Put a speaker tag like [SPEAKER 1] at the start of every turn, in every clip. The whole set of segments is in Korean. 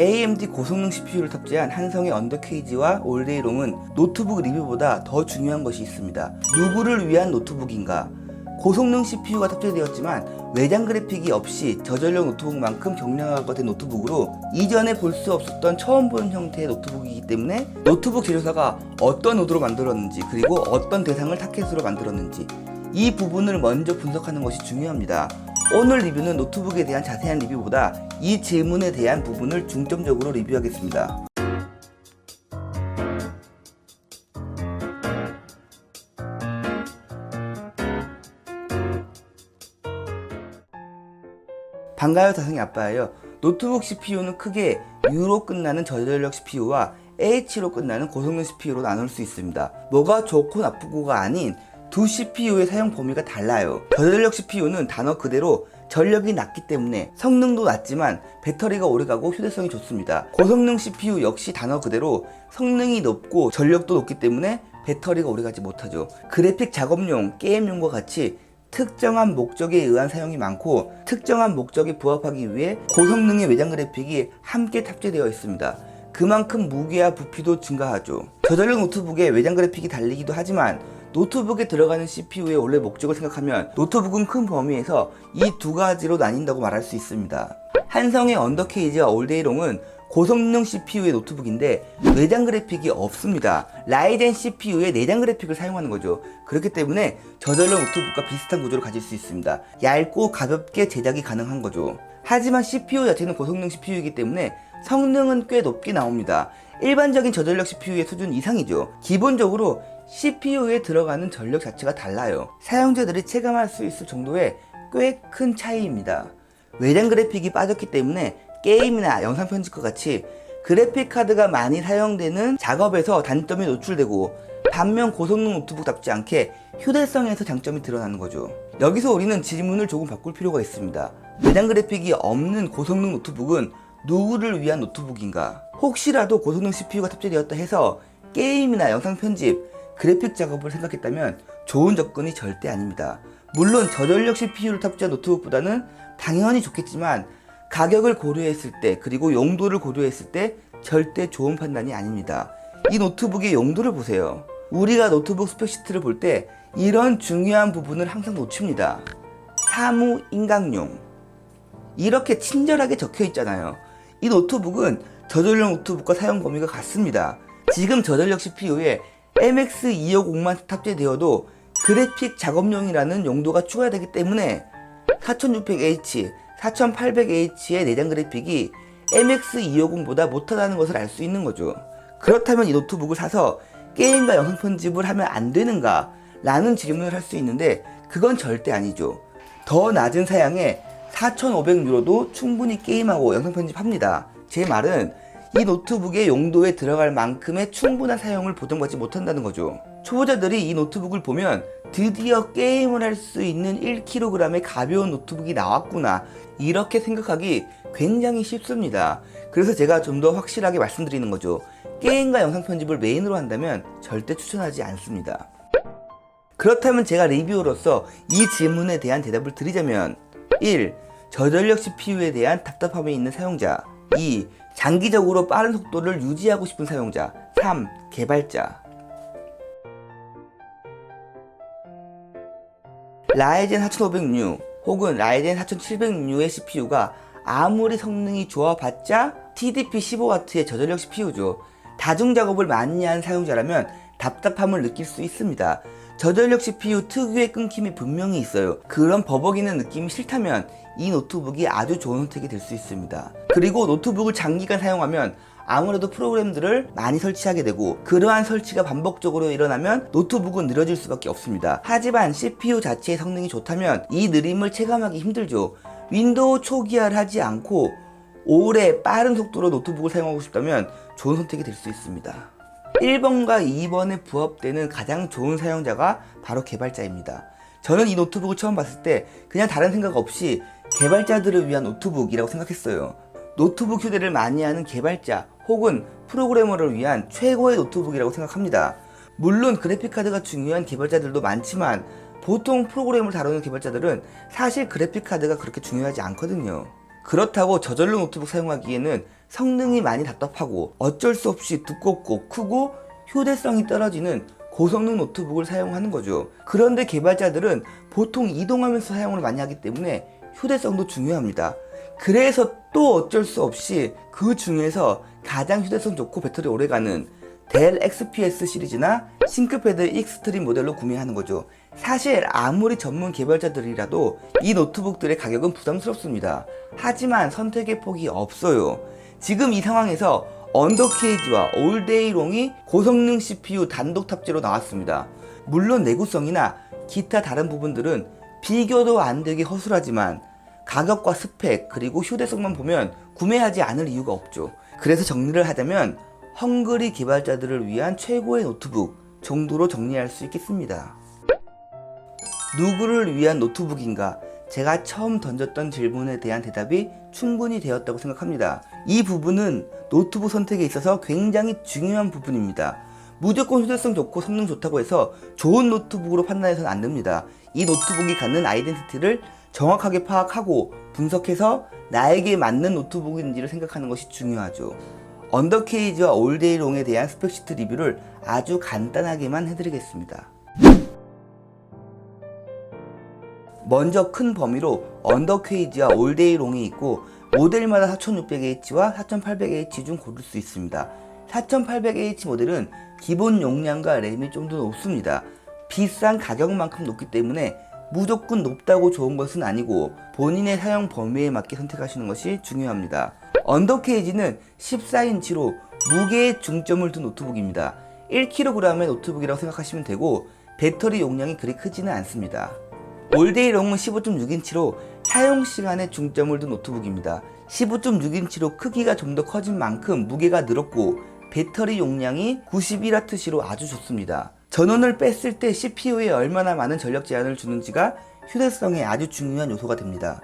[SPEAKER 1] AMD 고성능 CPU를 탑재한 한성의 언더케이지와 올데이롱은 노트북 리뷰보다 더 중요한 것이 있습니다. 누구를 위한 노트북인가? 고성능 CPU가 탑재되었지만 외장 그래픽이 없이 저전력 노트북만큼 경량화가 된 노트북으로 이전에 볼 수 없었던 처음 보는 형태의 노트북이기 때문에 노트북 제조사가 어떤 의도로 만들었는지, 그리고 어떤 대상을 타겟으로 만들었는지, 이 부분을 먼저 분석하는 것이 중요합니다. 오늘 리뷰는 노트북에 대한 자세한 리뷰보다 이 질문에 대한 부분을 중점적으로 리뷰하겠습니다. 반가워요, 다성이 아빠예요. 노트북 CPU는 크게 U로 끝나는 저전력 CPU와 H로 끝나는 고성능 CPU로 나눌 수 있습니다. 뭐가 좋고 나쁘고가 아닌 두 CPU의 사용 범위가 달라요. 저전력 CPU는 단어 그대로 전력이 낮기 때문에 성능도 낮지만 배터리가 오래가고 휴대성이 좋습니다. 고성능 CPU 역시 단어 그대로 성능이 높고 전력도 높기 때문에 배터리가 오래가지 못하죠. 그래픽 작업용, 게임용과 같이 특정한 목적에 의한 사용이 많고 특정한 목적에 부합하기 위해 고성능의 외장 그래픽이 함께 탑재되어 있습니다. 그만큼 무게와 부피도 증가하죠. 저전력 노트북에 외장 그래픽이 달리기도 하지만 노트북에 들어가는 CPU의 원래 목적을 생각하면 노트북은 큰 범위에서 이 두 가지로 나뉜다고 말할 수 있습니다. 한성의 언더케이지와 올데이롱은 고성능 CPU의 노트북인데 외장 그래픽이 없습니다. 라이젠 CPU의 내장 그래픽을 사용하는 거죠. 그렇기 때문에 저전력 노트북과 비슷한 구조를 가질 수 있습니다. 얇고 가볍게 제작이 가능한 거죠. 하지만 CPU 자체는 고성능 CPU이기 때문에 성능은 꽤 높게 나옵니다. 일반적인 저전력 CPU의 수준 이상이죠. 기본적으로 CPU에 들어가는 전력 자체가 달라요. 사용자들이 체감할 수 있을 정도의 꽤 큰 차이입니다. 외장 그래픽이 빠졌기 때문에 게임이나 영상 편집과 같이 그래픽 카드가 많이 사용되는 작업에서 단점이 노출되고, 반면 고성능 노트북답지 않게 휴대성에서 장점이 드러나는 거죠. 여기서 우리는 질문을 조금 바꿀 필요가 있습니다. 외장 그래픽이 없는 고성능 노트북은 누구를 위한 노트북인가? 혹시라도 고성능 CPU가 탑재되었다 해서 게임이나 영상 편집, 그래픽 작업을 생각했다면 좋은 접근이 절대 아닙니다. 물론 저전력 CPU를 탑재한 노트북보다는 당연히 좋겠지만 가격을 고려했을 때, 그리고 용도를 고려했을 때 절대 좋은 판단이 아닙니다. 이 노트북의 용도를 보세요. 우리가 노트북 스펙시트를 볼 때 이런 중요한 부분을 항상 놓칩니다. 사무 인강용, 이렇게 친절하게 적혀 있잖아요. 이 노트북은 저전력 노트북과 사용 범위가 같습니다. 지금 저전력 CPU에 MX250만 탑재되어도 그래픽 작업용이라는 용도가 추가되기 때문에 4600H, 4800H의 내장 그래픽이 MX250보다 못하다는 것을 알 수 있는 거죠. 그렇다면 이 노트북을 사서 게임과 영상 편집을 하면 안 되는가? 라는 질문을 할 수 있는데 그건 절대 아니죠. 더 낮은 사양에 4500유로도 충분히 게임하고 영상 편집합니다. 제 말은 이 노트북의 용도에 들어갈 만큼의 충분한 사용을 보장받지 못한다는 거죠. 초보자들이 이 노트북을 보면 드디어 게임을 할 수 있는 1kg의 가벼운 노트북이 나왔구나, 이렇게 생각하기 굉장히 쉽습니다. 그래서 제가 좀 더 확실하게 말씀드리는 거죠. 게임과 영상 편집을 메인으로 한다면 절대 추천하지 않습니다. 그렇다면 제가 리뷰어로서 이 질문에 대한 대답을 드리자면 1. 저전력 CPU에 대한 답답함이 있는 사용자. 2. 장기적으로 빠른 속도를 유지하고 싶은 사용자. 3. 개발자. 라이젠 4500U 혹은 라이젠 4700U의 CPU가 아무리 성능이 좋아봤자 TDP 15W의 저전력 CPU죠. 다중작업을 많이 하는 사용자라면 답답함을 느낄 수 있습니다. 저전력 CPU 특유의 끊김이 분명히 있어요. 그런 버벅이는 느낌이 싫다면 이 노트북이 아주 좋은 선택이 될 수 있습니다. 그리고 노트북을 장기간 사용하면 아무래도 프로그램들을 많이 설치하게 되고, 그러한 설치가 반복적으로 일어나면 노트북은 느려질 수밖에 없습니다. 하지만 CPU 자체의 성능이 좋다면 이 느림을 체감하기 힘들죠. 윈도우 초기화를 하지 않고 오래 빠른 속도로 노트북을 사용하고 싶다면 좋은 선택이 될 수 있습니다. 1번과 2번에 부합되는 가장 좋은 사용자가 바로 개발자입니다. 저는 이 노트북을 처음 봤을 때 그냥 다른 생각 없이 개발자들을 위한 노트북이라고 생각했어요. 노트북 휴대를 많이 하는 개발자 혹은 프로그래머를 위한 최고의 노트북이라고 생각합니다. 물론 그래픽카드가 중요한 개발자들도 많지만 보통 프로그램을 다루는 개발자들은 사실 그래픽카드가 그렇게 중요하지 않거든요. 그렇다고 저전력 노트북 사용하기에는 성능이 많이 답답하고 어쩔 수 없이 두껍고 크고 휴대성이 떨어지는 고성능 노트북을 사용하는 거죠. 그런데 개발자들은 보통 이동하면서 사용을 많이 하기 때문에 휴대성도 중요합니다. 그래서 또 어쩔 수 없이 그 중에서 가장 휴대성 좋고 배터리 오래가는 델 XPS 시리즈나 싱크패드 익스트림 모델로 구매하는 거죠. 사실 아무리 전문 개발자들이라도 이 노트북들의 가격은 부담스럽습니다. 하지만 선택의 폭이 없어요. 지금 이 상황에서 언더케이지와 올데이롱이 고성능 CPU 단독 탑재로 나왔습니다. 물론 내구성이나 기타 다른 부분들은 비교도 안 되게 허술하지만 가격과 스펙 그리고 휴대성만 보면 구매하지 않을 이유가 없죠. 그래서 정리를 하자면 헝그리 개발자들을 위한 최고의 노트북 정도로 정리할 수 있겠습니다. 누구를 위한 노트북인가? 제가 처음 던졌던 질문에 대한 대답이 충분히 되었다고 생각합니다. 이 부분은 노트북 선택에 있어서 굉장히 중요한 부분입니다. 무조건 휴대성 좋고 성능 좋다고 해서 좋은 노트북으로 판단해서는 안 됩니다. 이 노트북이 갖는 아이덴티티를 정확하게 파악하고 분석해서 나에게 맞는 노트북인지를 생각하는 것이 중요하죠. 언더케이지와 올데이롱에 대한 스펙시트 리뷰를 아주 간단하게만 해드리겠습니다. 먼저 큰 범위로 언더케이지와 올데이롱이 있고 모델마다 4600H와 4800H 중 고를 수 있습니다. 4800H 모델은 기본 용량과 램이 좀 더 높습니다. 비싼 가격만큼 높기 때문에 무조건 높다고 좋은 것은 아니고 본인의 사용 범위에 맞게 선택하시는 것이 중요합니다. 언더케이지는 14인치로 무게에 중점을 둔 노트북입니다. 1kg의 노트북이라고 생각하시면 되고 배터리 용량이 그리 크지는 않습니다. 올데이롱은 15.6인치로 사용시간에 중점을 둔 노트북입니다. 15.6인치로 크기가 좀 더 커진 만큼 무게가 늘었고 배터리 용량이 91W로 아주 좋습니다. 전원을 뺐을 때 CPU에 얼마나 많은 전력 제한을 주는지가 휴대성에 아주 중요한 요소가 됩니다.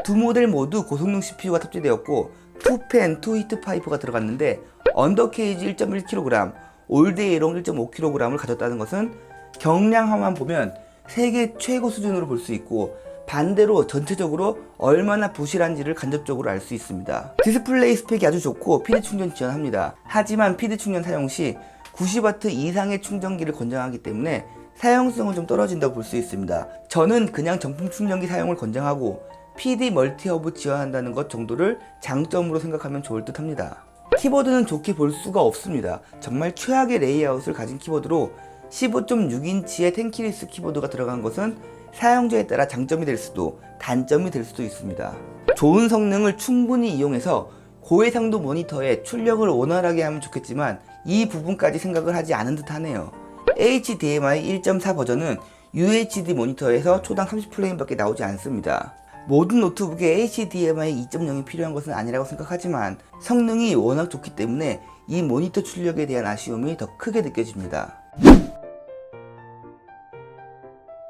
[SPEAKER 1] 두 모델 모두 고성능 CPU가 탑재되었고 2펜 2히트 파이프가 들어갔는데 언더케이지 1.1kg, 올데이롱 1.5kg을 가졌다는 것은 경량화만 보면 세계 최고 수준으로 볼 수 있고 반대로 전체적으로 얼마나 부실한지를 간접적으로 알 수 있습니다. 디스플레이 스펙이 아주 좋고 PD 충전 지원합니다. 하지만 PD 충전 사용 시 90W 이상의 충전기를 권장하기 때문에 사용성은 좀 떨어진다고 볼 수 있습니다. 저는 그냥 정품 충전기 사용을 권장하고 PD 멀티허브 지원한다는 것 정도를 장점으로 생각하면 좋을 듯 합니다. 키보드는 좋게 볼 수가 없습니다. 정말 최악의 레이아웃을 가진 키보드로 15.6인치의 텐키리스 키보드가 들어간 것은 사용자에 따라 장점이 될 수도 단점이 될 수도 있습니다. 좋은 성능을 충분히 이용해서 고해상도 모니터에 출력을 원활하게 하면 좋겠지만 이 부분까지 생각을 하지 않은 듯 하네요. HDMI 1.4 버전은 UHD 모니터에서 초당 30프레임밖에 나오지 않습니다. 모든 노트북에 HDMI 2.0이 필요한 것은 아니라고 생각하지만 성능이 워낙 좋기 때문에 이 모니터 출력에 대한 아쉬움이 더 크게 느껴집니다.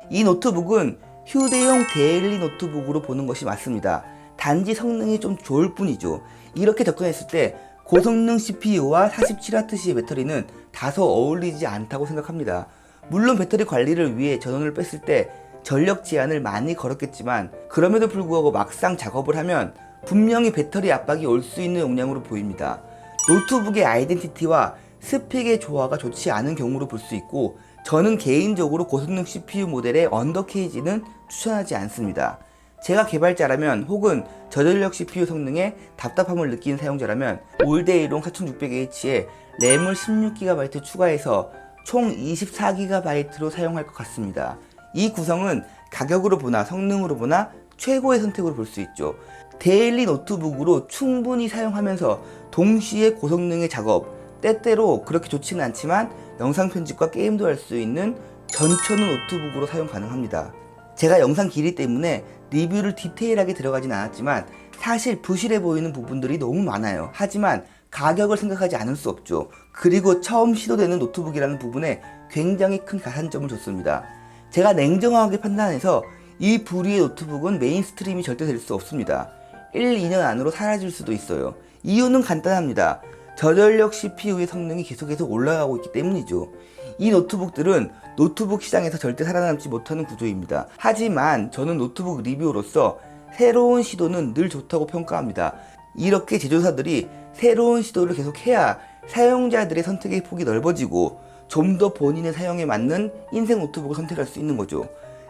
[SPEAKER 1] 이 노트북은 휴대용 데일리 노트북으로 보는 것이 맞습니다. 단지 성능이 좀 좋을 뿐이죠. 이렇게 접근했을 때 고성능 CPU와 47W의 배터리는 다소 어울리지 않다고 생각합니다. 물론 배터리 관리를 위해 전원을 뺐을 때 전력 제한을 많이 걸었겠지만 그럼에도 불구하고 막상 작업을 하면 분명히 배터리 압박이 올 수 있는 용량으로 보입니다. 노트북의 아이덴티티와 스펙의 조화가 좋지 않은 경우로 볼 수 있고 저는 개인적으로 고성능 CPU 모델의 언더케이지는 추천하지 않습니다. 제가 개발자라면 혹은 저전력 CPU 성능에 답답함을 느끼는 사용자라면 올데이롱 4600H에 램을 16GB 추가해서 총 24GB로 사용할 것 같습니다. 이 구성은 가격으로 보나 성능으로 보나 최고의 선택으로 볼 수 있죠. 데일리 노트북으로 충분히 사용하면서 동시에 고성능의 작업, 때때로 그렇게 좋지는 않지만 영상 편집과 게임도 할 수 있는 전천후 노트북으로 사용 가능합니다. 제가 영상 길이 때문에 리뷰를 디테일하게 들어가진 않았지만 사실 부실해 보이는 부분들이 너무 많아요. 하지만 가격을 생각하지 않을 수 없죠. 그리고 처음 시도되는 노트북이라는 부분에 굉장히 큰 가산점을 줬습니다. 제가 냉정하게 판단해서 이 부류의 노트북은 메인스트림이 절대 될 수 없습니다. 1, 2년 안으로 사라질 수도 있어요. 이유는 간단합니다. 저전력 CPU의 성능이 계속해서 올라가고 있기 때문이죠. 이 노트북들은 노트북 시장에서 절대 살아남지 못하는 구조입니다. 하지만 저는 노트북 리뷰어로서 새로운 시도는 늘 좋다고 평가합니다. 이렇게 제조사들이 새로운 시도를 계속해야 사용자들의 선택의 폭이 넓어지고 좀 더 본인의 사용에 맞는 인생 노트북을 선택할 수 있는 거죠.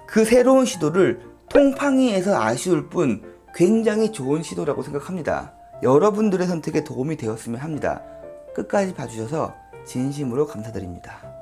[SPEAKER 1] 그 새로운 시도를 통팡이에서 아쉬울 뿐 굉장히 좋은 시도라고 생각합니다. 여러분들의 선택에 도움이 되었으면 합니다. 끝까지 봐주셔서 진심으로 감사드립니다.